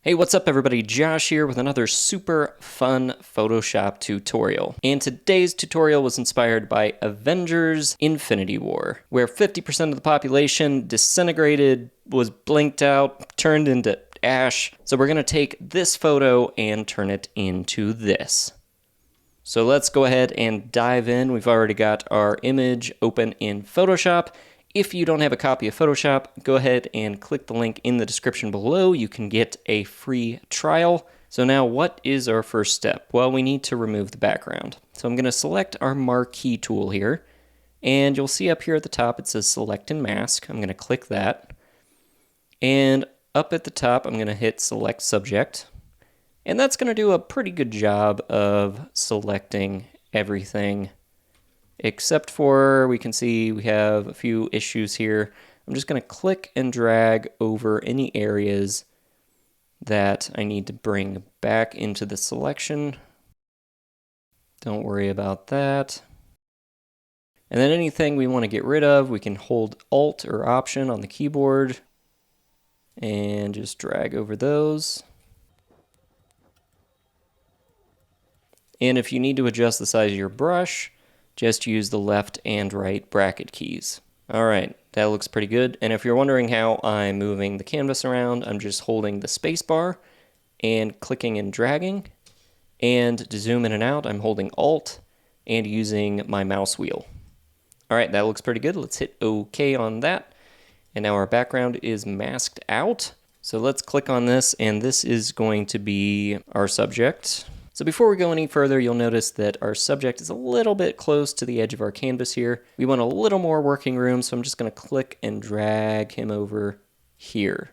Hey, what's up everybody? Josh here with another super fun Photoshop tutorial. And today's tutorial was inspired by Avengers Infinity War, where 50% of the population disintegrated, was blinked out, turned into ash. So we're gonna take this photo and turn it into this. So let's go ahead and dive in. We've already got our image open in Photoshop. If you don't have a copy of Photoshop, go ahead and click the link in the description below. You can get a free trial. So now what is our first step? Well, we need to remove the background. So I'm going to select our marquee tool here, and you'll see up here at the top it says select and mask. I'm going to click that. And up at the top, I'm going to hit select subject. And that's going to do a pretty good job of selecting everything, except for we can see we have a few issues here. I'm just going to click and drag over any areas that I need to bring back into the selection. Don't worry about that. And then anything we want to get rid of, we can hold Alt or Option on the keyboard and just drag over those. And if you need to adjust the size of your brush, just use the left and right bracket keys. All right, that looks pretty good. And if you're wondering how I'm moving the canvas around, I'm just holding the space bar and clicking and dragging. And to zoom in and out, I'm holding Alt and using my mouse wheel. All right, that looks pretty good. Let's hit OK on that. And now our background is masked out. So let's click on this, and this is going to be our subject. So before we go any further, you'll notice that our subject is a little bit close to the edge of our canvas here. We want a little more working room, so I'm just going to click and drag him over here.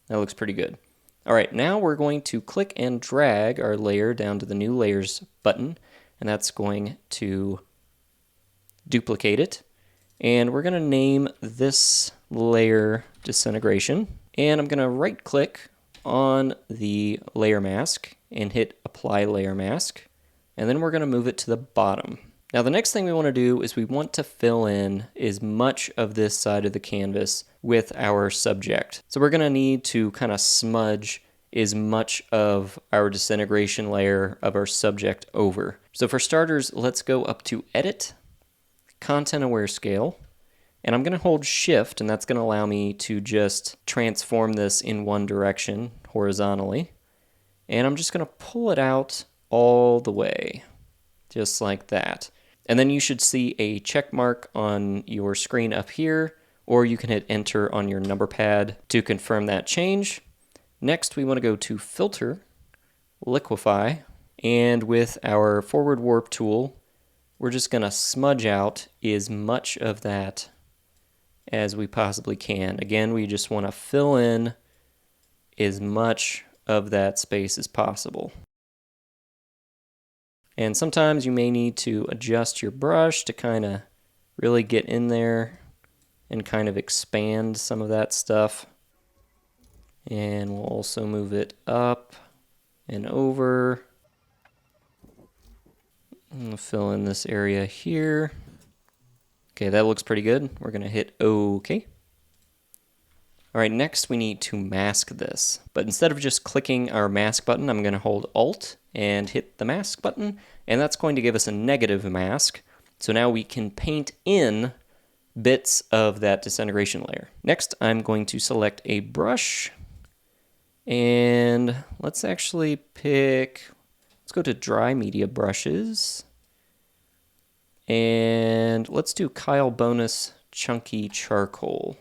That looks pretty good. All right, now we're going to click and drag our layer down to the New Layers button, and that's going to duplicate it. And we're going to name this layer Disintegration. And I'm going to right-click on the layer mask and hit Apply Layer Mask, and then we're going to move it to the bottom. Now the next thing we want to do is we want to fill in as much of this side of the canvas with our subject. So we're going to need to kind of smudge as much of our disintegration layer of our subject over. So for starters, let's go up to Edit, Content Aware Scale, and I'm going to hold Shift, and that's going to allow me to just transform this in one direction horizontally. And I'm just going to pull it out all the way, just like that. And then you should see a check mark on your screen up here, or you can hit Enter on your number pad to confirm that change. Next, we want to go to Filter, Liquify, and with our Forward Warp tool, we're just going to smudge out as much of that as we possibly can. Again, we just want to fill in as much of that space as possible. And sometimes you may need to adjust your brush to kind of really get in there and kind of expand some of that stuff. And we'll also move it up and over. We'll fill in this area here. Okay, that looks pretty good. We're going to hit OK. All right, next we need to mask this. But instead of just clicking our mask button, I'm going to hold Alt and hit the mask button, and that's going to give us a negative mask. So now we can paint in bits of that disintegration layer. Next, I'm going to select a brush, and let's actually let's go to Dry Media Brushes, and let's do Kyle Bonus Chunky Charcoal.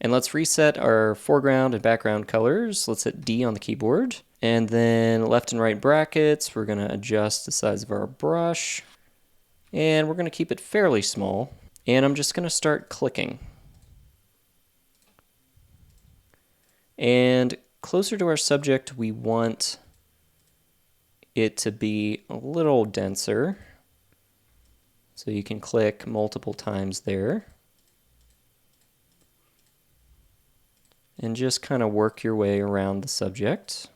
And let's reset our foreground and background colors. Let's hit D on the keyboard. And then left and right brackets, we're going to adjust the size of our brush. And we're going to keep it fairly small. And I'm just going to start clicking. And closer to our subject, we want it to be a little denser. So you can click multiple times there. And just kind of work your way around the subject.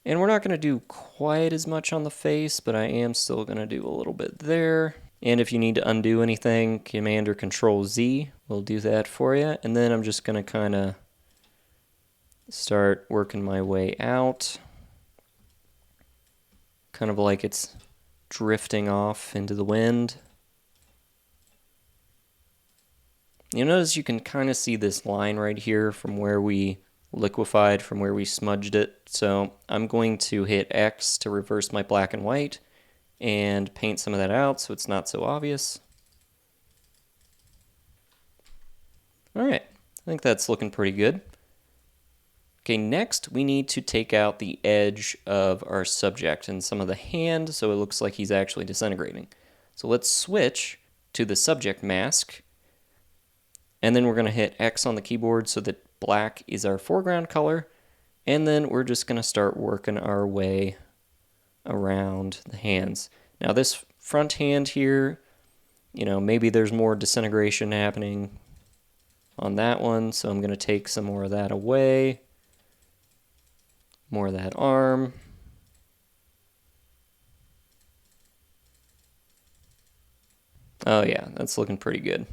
And we're not going to do quite as much on the face, but I am still going to do a little bit there. And if you need to undo anything, Command or Control Z will do that for you. And then I'm just going to kind of start working my way out. Kind of like it's drifting off into the wind. You notice you can kind of see this line right here from where we liquefied, from where we smudged it. So I'm going to hit X to reverse my black and white and paint some of that out so it's not so obvious. All right, I think that's looking pretty good. Okay, next we need to take out the edge of our subject and some of the hand so it looks like he's actually disintegrating. So let's switch to the subject mask, and then we're going to hit X on the keyboard so that black is our foreground color, and then we're just going to start working our way around the hands. Now this front hand here, maybe there's more disintegration happening on that one, so I'm going to take some more of that away. More of that arm. Oh yeah, that's looking pretty good.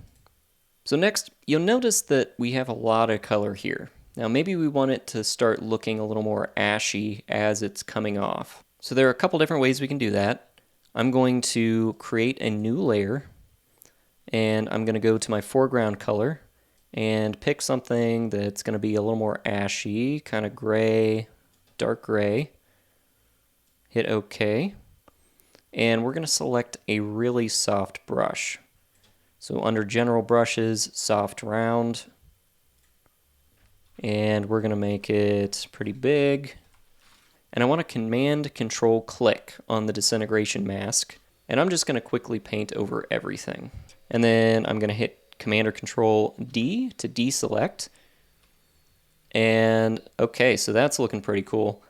So next, you'll notice that we have a lot of color here. Now maybe we want it to start looking a little more ashy as it's coming off. So there are a couple different ways we can do that. I'm going to create a new layer, and I'm going to go to my foreground color and pick something that's going to be a little more ashy, kind of gray, dark gray. Hit OK. And we're going to select a really soft brush. So under general brushes, soft round. And we're going to make it pretty big. And I want to Command Control click on the disintegration mask. And I'm just going to quickly paint over everything. And then I'm going to hit Command or Control D to deselect. And okay, so that's looking pretty cool.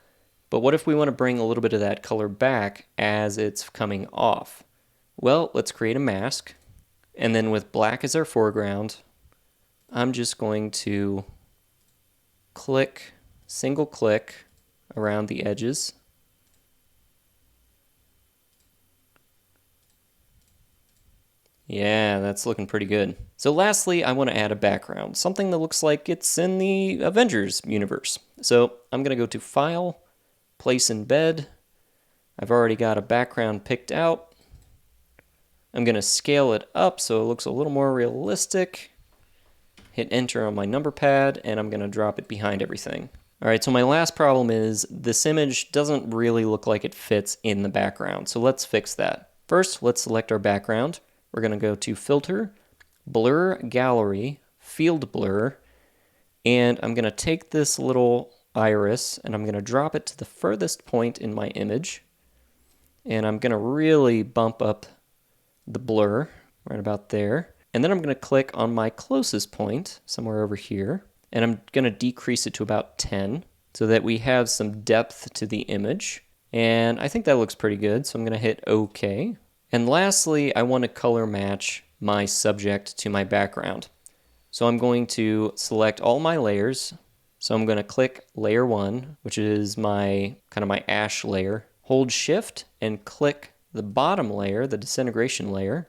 But what if we want to bring a little bit of that color back as it's coming off? Well, let's create a mask. And then with black as our foreground, I'm just going to single click around the edges. Yeah, that's looking pretty good. So lastly, I want to add a background, something that looks like it's in the Avengers universe. So I'm going to go to File, Place Embed. I've already got a background picked out. I'm going to scale it up so it looks a little more realistic. Hit Enter on my number pad, and I'm going to drop it behind everything. All right, so my last problem is this image doesn't really look like it fits in the background, so let's fix that. First, let's select our background. We're going to go to Filter, Blur Gallery, Field Blur, and I'm going to take this little iris and I'm going to drop it to the furthest point in my image, and I'm going to really bump up the blur right about there. And then I'm going to click on my closest point, somewhere over here, and I'm going to decrease it to about 10 so that we have some depth to the image. And I think that looks pretty good, so I'm going to hit OK. And lastly, I want to color match my subject to my background. So I'm going to select all my layers. So I'm going to click Layer 1, which is my kind of my ash layer. Hold Shift and click the bottom layer, the disintegration layer,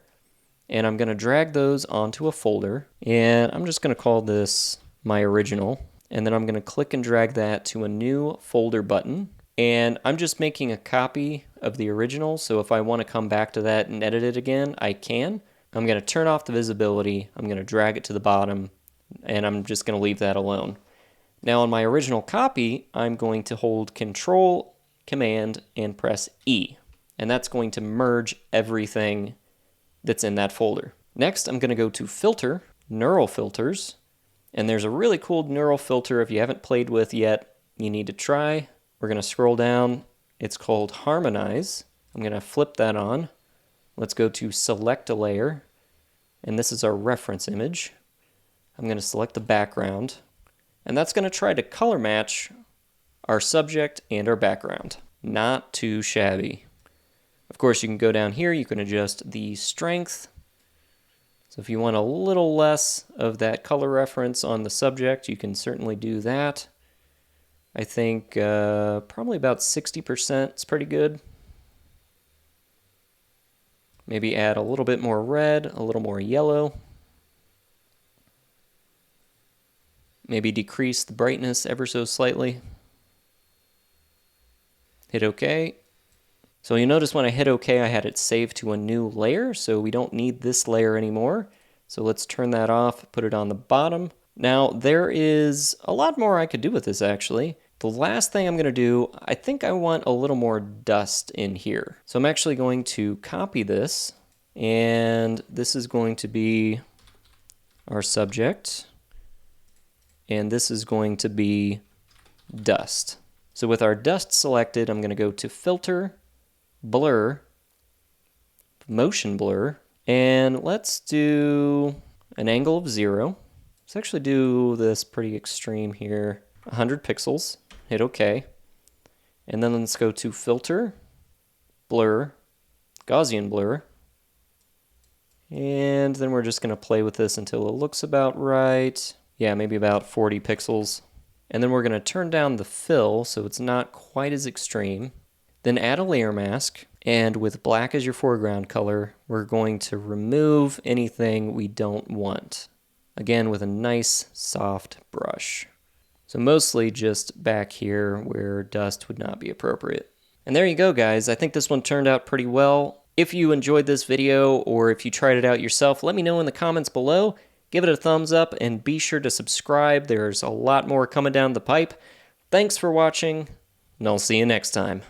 and I'm going to drag those onto a folder, and I'm just going to call this my original, and then I'm going to click and drag that to a new folder button, and I'm just making a copy of the original, so if I want to come back to that and edit it again, I can. I'm going to turn off the visibility, I'm going to drag it to the bottom, and I'm just going to leave that alone. Now on my original copy, I'm going to hold Control, Command, and press E. And that's going to merge everything that's in that folder. Next, I'm going to go to Filter, Neural Filters, and there's a really cool neural filter if you haven't played with yet, you need to try. We're going to scroll down. It's called Harmonize. I'm going to flip that on. Let's go to Select a Layer, and this is our reference image. I'm going to select the background, and that's going to try to color match our subject and our background. Not too shabby. Of course, you can go down here, you can adjust the strength. So if you want a little less of that color reference on the subject, you can certainly do that. I think probably about 60% is pretty good. Maybe add a little bit more red, a little more yellow. Maybe decrease the brightness ever so slightly. Hit OK. So you notice when I hit OK, I had it saved to a new layer, so we don't need this layer anymore. So let's turn that off, put it on the bottom. Now, there is a lot more I could do with this, actually. The last thing I'm going to do, I think I want a little more dust in here. So I'm actually going to copy this, and this is going to be our subject, and this is going to be dust. So with our dust selected, I'm going to go to Filter, Blur, Motion Blur, and let's do an angle of 0. Let's actually do this pretty extreme here. 100 pixels. Hit OK. And then let's go to Filter, Blur, Gaussian Blur. And then we're just going to play with this until it looks about right. Yeah, maybe about 40 pixels. And then we're going to turn down the fill so it's not quite as extreme. Then add a layer mask. And with black as your foreground color, we're going to remove anything we don't want. Again, with a nice soft brush. So mostly just back here where dust would not be appropriate. And there you go, guys. I think this one turned out pretty well. If you enjoyed this video or if you tried it out yourself, let me know in the comments below. Give it a thumbs up and be sure to subscribe. There's a lot more coming down the pipe. Thanks for watching, and I'll see you next time.